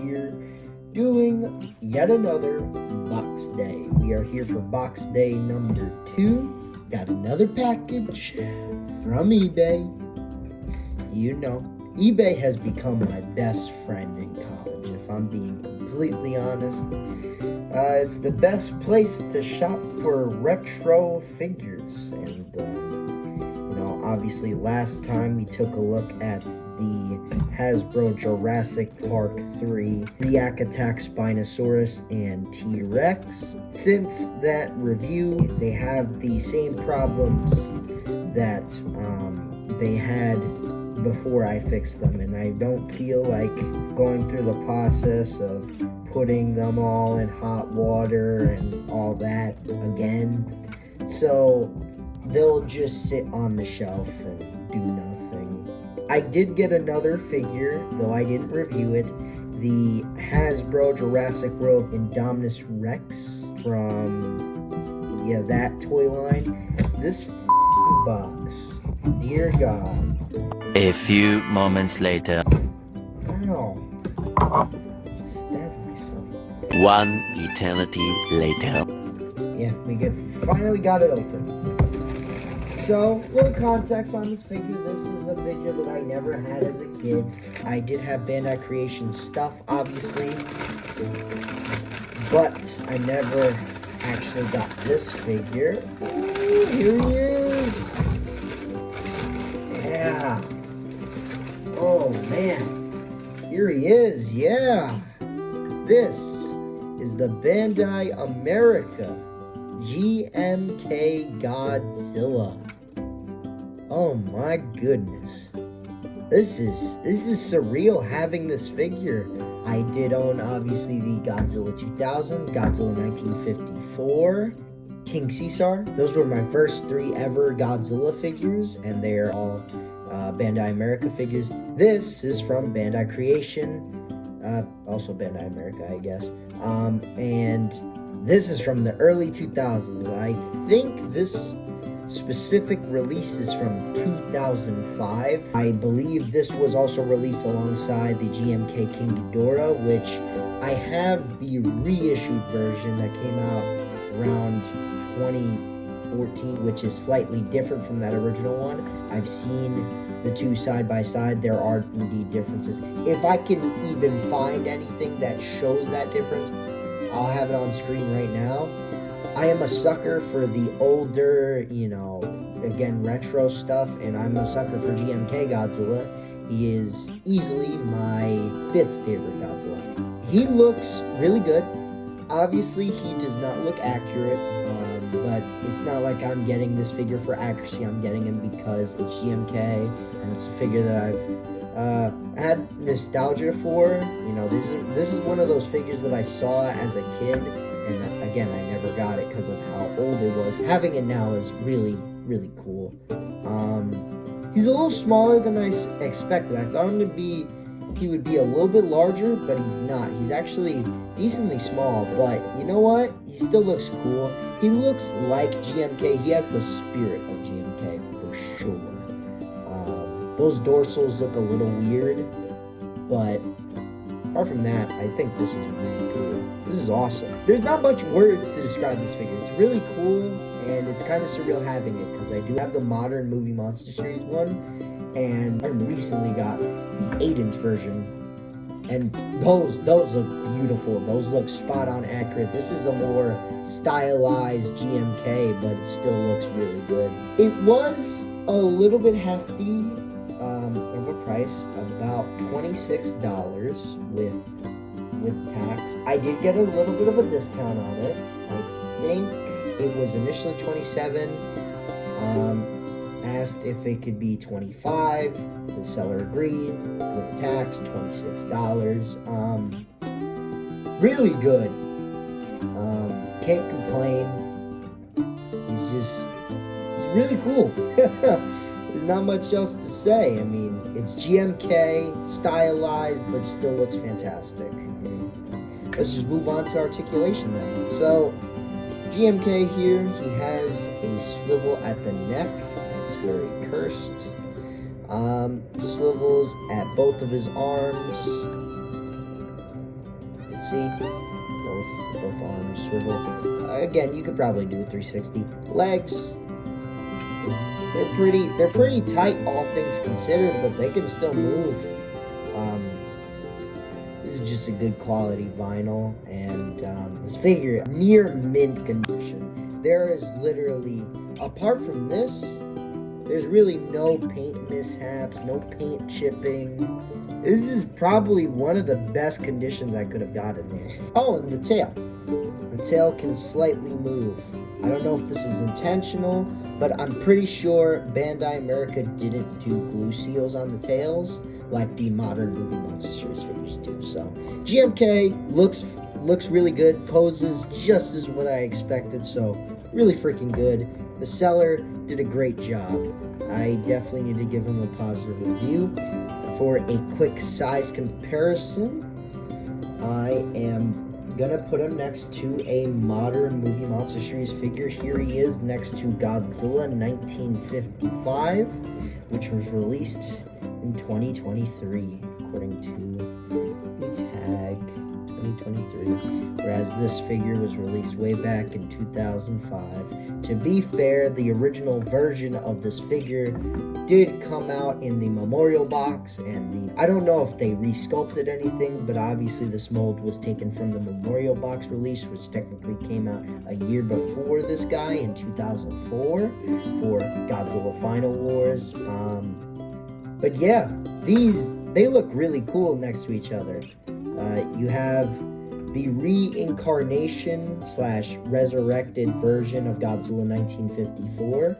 here doing yet another box day. We are here for box day number 2. Got another package from eBay. You know, eBay has become my best friend in college, if I'm being completely honest. It's the best place to shop for retro figures. And, obviously last time we took a look at the Hasbro Jurassic Park 3 React Attack Spinosaurus and T-Rex. Since that review, they have the same problems that they had before I fixed them, and I don't feel like going through the process of putting them all in hot water and all that again. So they'll just sit on the shelf and do nothing. I did get another figure, though I didn't review it. The Hasbro Jurassic World Indominus Rex from, that toy line. This box, dear God. A few moments later. Ow. Just stabbed myself. One eternity later. Yeah, we finally got it open. So, little context on this figure. This is a figure that I never had as a kid. I did have Bandai Creation stuff, obviously, but I never actually got this figure. Ooh, here he is. Yeah. Oh, man. Here he is, yeah. This is the Bandai America GMK Godzilla. Oh my goodness. This is surreal having this figure. I did own obviously the Godzilla 2000, Godzilla 1954, King Caesar. Those were my first 3 ever Godzilla figures, and they're all Bandai America figures. This is from Bandai Creation, also Bandai America, I guess. And this is from the early 2000s. I think this specific release is from 2005. I believe this was also released alongside the GMK King Ghidorah, which I have the reissued version that came out around 2014, which is slightly different from that original one. I've seen the two side by side. There are indeed differences. If I can even find anything that shows that difference, I'll have it on screen right now. I am a sucker for the older, again, retro stuff, and I'm a sucker for GMK Godzilla. He is easily my 5th favorite Godzilla. He looks really good. Obviously, he does not look accurate, but it's not like I'm getting this figure for accuracy. I'm getting him because it's GMK, and it's a figure that I've had nostalgia for. This is one of those figures that I saw as a kid, and again, I never got it because of how old it was. Having it now is really, really cool. He's a little smaller than I expected. I thought he would be a little bit larger, but he's not. He's actually decently small, but you know what? He still looks cool. He looks like GMK. He has the spirit of GMK for sure. Those dorsals look a little weird, but apart from that, I think this is really cool. This is awesome. There's not much words to describe this figure. It's really cool, and it's kind of surreal having it, because I do have the modern movie Monster Series one, and I recently got the 8-inch version, and those look beautiful. Those look spot on accurate. This is a more stylized GMK, but it still looks really good. It was a little bit hefty of a price, about $26 with tax. I did get a little bit of a discount on it. I think it was initially $27. Asked if it could be $25. The seller agreed. With tax, $26. Really good. Can't complain. He's really cool. There's not much else to say. I mean, it's GMK, stylized, but still looks fantastic. Let's just move on to articulation then. So, GMK here, he has a swivel at the neck. It's very cursed. Swivels at both of his arms. see, both arms swivel. Again, you could probably do a 360. Legs, they're pretty tight, all things considered, but they can still move. This is just a good quality vinyl, and this figure, near mint condition. There is literally, apart from this, there's really no paint mishaps, no paint chipping. This is probably one of the best conditions I could have gotten here. Oh, and the tail. The tail can slightly move. I don't know if this is intentional, but I'm pretty sure Bandai America didn't do glue seals on the tails like the modern movie Monster Series figures do. So GMK looks really good, poses just as what I expected, so really freaking good. The seller did a great job. I definitely need to give him a positive review. For a quick size comparison, I am gonna put him next to a modern movie Monster Series figure. Here he is next to Godzilla 1955, which was released in 2023, according to the tag, 2023, whereas this figure was released way back in 2005. To be fair, the original version of this figure did come out in the memorial box, and I don't know if they resculpted anything, but obviously this mold was taken from the memorial box release, which technically came out a year before this guy in 2004 for Godzilla Final Wars. But yeah, they look really cool next to each other. You have the reincarnation / resurrected version of Godzilla 1954,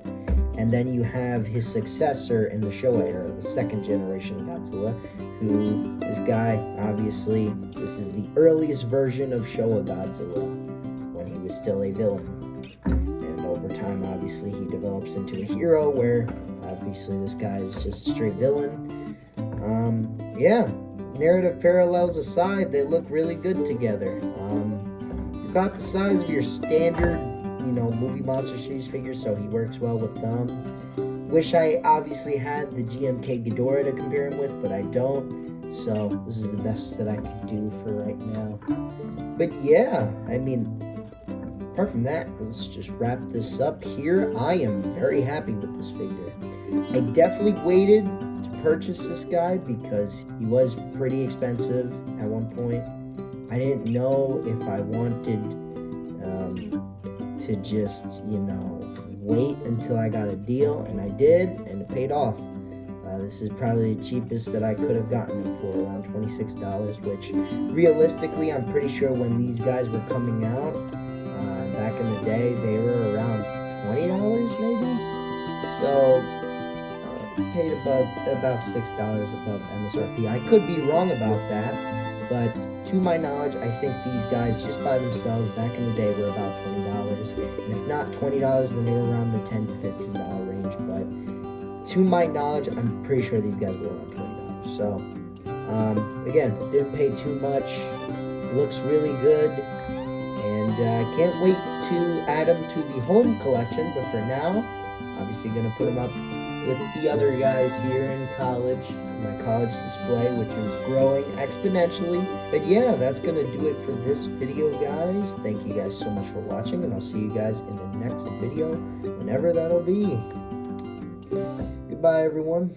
and then you have his successor in the Showa era, the second generation of Godzilla, who, this guy, obviously, this is the earliest version of Showa Godzilla, when he was still a villain. And over time, obviously, he develops into a hero, where, obviously, this guy is just a straight villain. Yeah. Narrative parallels aside, they look really good together. It's about the size of your standard, movie Monster Series figure, so he works well with them. Wish I obviously had the GMK Ghidorah to compare him with, but I don't. So this is the best that I could do for right now. But yeah, I mean, apart from that, let's just wrap this up here. I am very happy with this figure. I definitely waited to purchase this guy because he was pretty expensive at one point. I didn't know if I wanted to just, wait until I got a deal, and I did, and it paid off. This is probably the cheapest that I could have gotten him for, around $26, which realistically, I'm pretty sure when these guys were coming out, back in the day, they were around $20 maybe. So paid about $6 above MSRP. I could be wrong about that, but to my knowledge, I think these guys just by themselves back in the day were about $20, and if not $20, then they were around the $10 to $15 range. But to my knowledge, I'm pretty sure these guys were around $20. So again, didn't pay too much. Looks really good, and can't wait to add them to the home collection. But for now, obviously gonna put them up with the other guys here in college, my college display, which is growing exponentially. But yeah, that's gonna do it for this video, guys. Thank you guys so much for watching, and I'll see you guys in the next video, whenever that'll be. Goodbye, everyone.